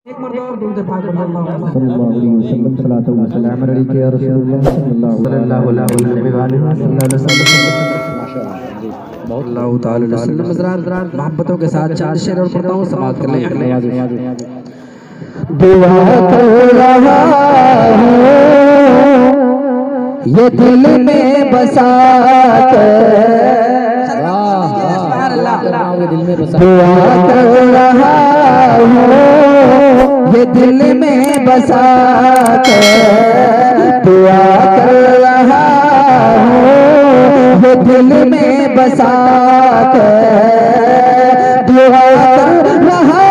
एक मर्तबा और दूर पाक सल्लल्लाहु अलैहि वसल्लम सलातो व सलाम अलैहि या रसूलुल्लाह सल्लल्लाहु अलैहि वसल्लम। मोहब्बतों के साथ चार शेर और पढ़ता हूं, समाप्त कर लें। दुआ कर रहा हूं ये दिल में बसा दिल में बसा, दुआ कर रहा हूँ ये दिल में बसा कर, दुआ कर रहा हूँ ये दिल में बसा कर, दुआ कर रहा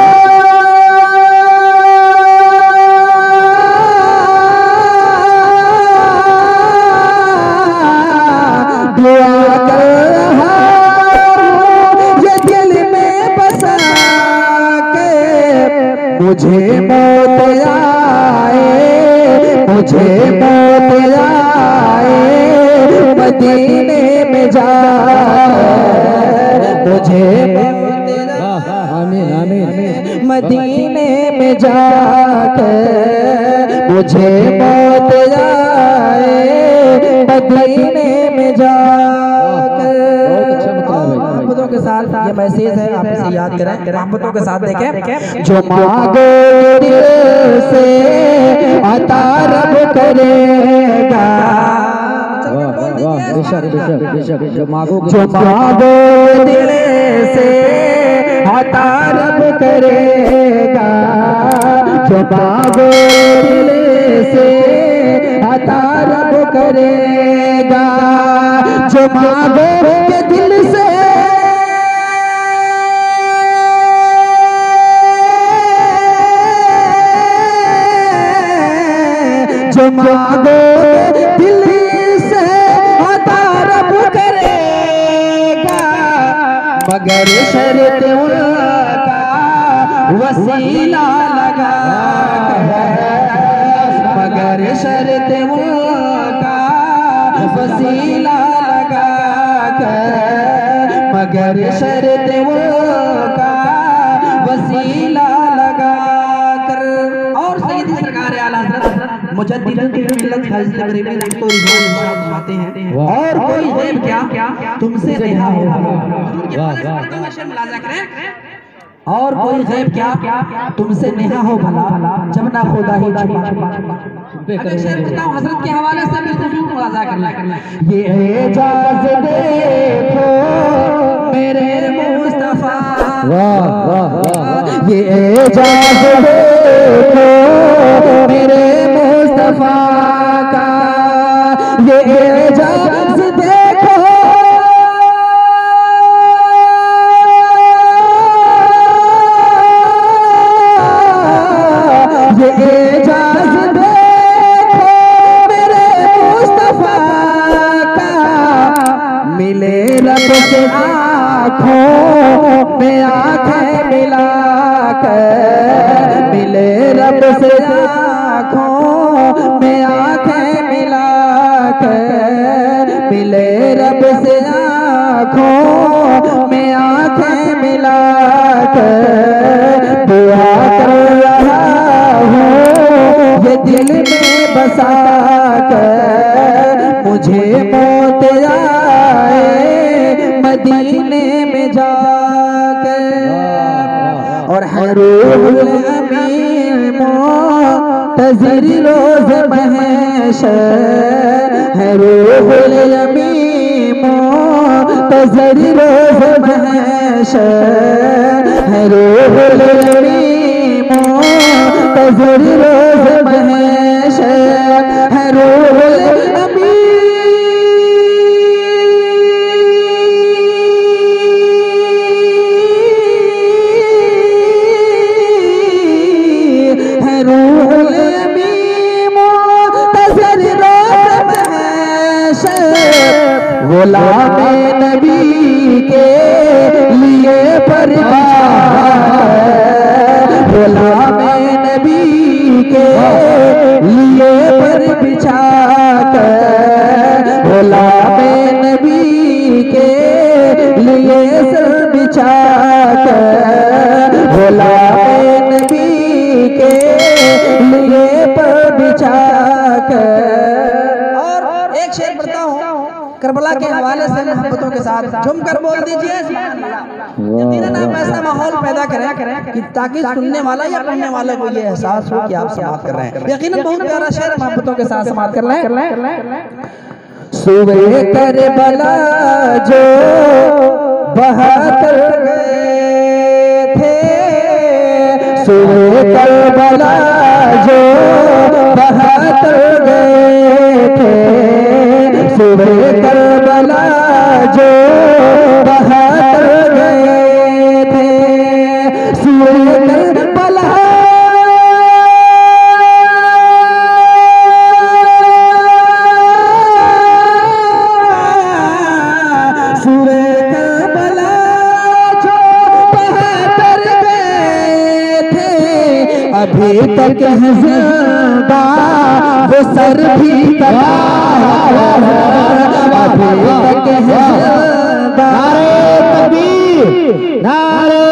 मुझे मौत आए, मुझे मौत आए मदीने में जा, मुझे आमीन आमीन मदीने में जाकर, मुझे मौत आए मदीने में जाकर। मोहब्बतों के साथ ये मैसेज है, आप इसे याद करें, मोहब्बतों के साथ देखें। जो मांगो दिल से अता रब करेगा, जो मांगो दिल से अता रब करेगा, जो मांगो दिल से अता रब करेगा, जो मांगो के दिल से जो मांगो दिल से अता रब करेगा, मगर शर्त उनका वसीला लगा कर, मगर शर्त उनका वसीला लगा कर, मगर शर्त उनका वसीला लगा कर। और सैयदी सरकार आला हज़रत और कोई गैब क्या तुमसे नेहा हो, और कोई गैब क्या तुमसे नेहा हो भला, जब ना खुदा ही हज़रत के हवाले से मुलाजा करना। ये एजाज देखो मेरे मुस्तफा, ये एजाज देखो मेरे मुस्तफा का, ये एजाज देखो ये एजाज देखो मेरे मुस्तफा का, मिले रब से आँखों में आँखें मिला कर, मिले रब से आँखों में आँखें मिला कर, मिले रब से आँखों में आँखें मिला कर, दुआ कर रहा हूँ ये दिल में बसा कर, मुझे मौत आए मदीने में जाकर। और है रूहुल अमीन मुंतज़िर रोज़ महशर, है रूहुल अमीन मुंतज़िर रोज़ महशर, है रूहुल अमीन मुंतज़िर रोज़ महशर, है रूहुल अमीन गुलाम नबी के लिए परवान, गुलाम नबी के लिए पर बिछा कर, गुलाम नबी के लिए सर बिछा कर, गुलाम नबी के लिए पर बिछा कर। और एक शेर पढ़ता हूँ करबला के हवाले से मोहब्बतों के साथ, झूम कर बोल दीजिए यकीनन आप ऐसा माहौल पैदा करें कि ताकि सुनने वाला या पढ़ने वाले को ये एहसास हो कि आप समाप्त कर रहे हैं। यकीनन बहुत प्यारा शेर मोहब्बतों के साथ समाप्त कर लें। सुबह करबला जो बहाकर गए थे, सुबह करबला जो बहाकर गए थे, सुबह करबला जो बहाकर गए थे, सुबह करबला अभी तक है ज़िंदा वो सर भी कटा, अभी तक है ज़िंदा। नारे तकबीर, नारे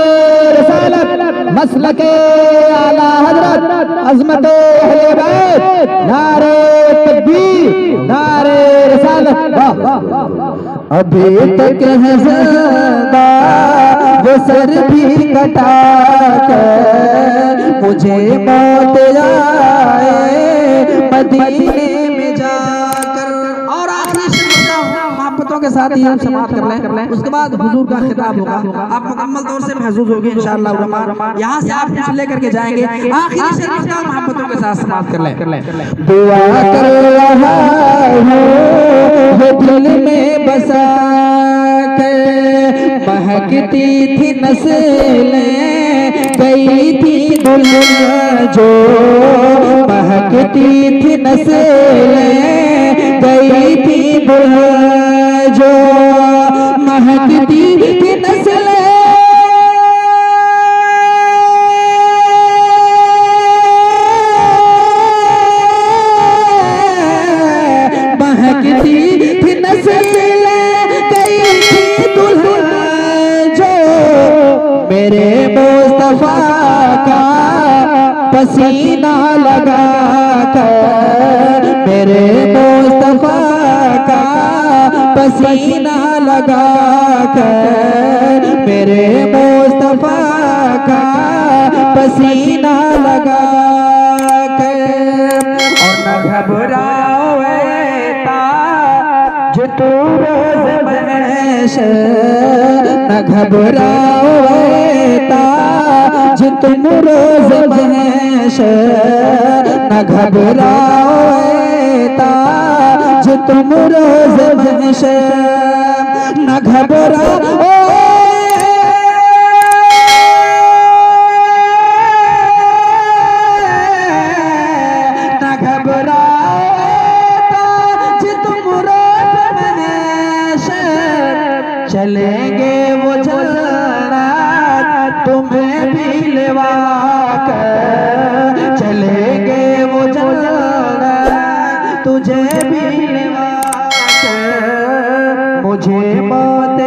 रिसालत, मसलके आला हज़रत, अज़मते अहले बैत, नारे तकबीर, नारे रिसालत। अभी तक है ज़िंदा वो सर भी कटा कर, मुझे मौत आए मदीने में जाकर। और आखिरी मोहब्बतों के साथ ही हम समाप्त कर लें, उसके बाद हुजूर का खिताब होगा, आप मुकम्मल तौर से महसूस होगी इंशाअल्लाह रहमान। यहाँ से आप कुछ लेकर के जाएंगे। आखिरी से मोहब्बतों के साथ समाप्त कर लें। दुआ कर रहा हूँ दिल में बसा के, महकती थी नस्लें गई थी दुल्हन जो, महकती थी नस्लें गई थी दुल्हन जो, महकती थी नस्लें महकती थी नस्लें गई थी दुल्हन जो, मेरे मुस्तफा का पसीना लगा कर, मेरे मुस्तफा का पसीना लगा कर, मेरे मुस्तफा का पसीना लगा कर। और न घबराओ जो तू रोज़ महशर, न घबराओ जो तुम रोज़ महशर, न घबराओ जो तुम रोज़ महशर, न घबराओ न घबराओ जो तुम रोज़ महशर, चलेंगे वो जलना तुम्हें भी लेवा कर, चलेंगे वो जलना तुझे भी लेवा कर, मुझे मौत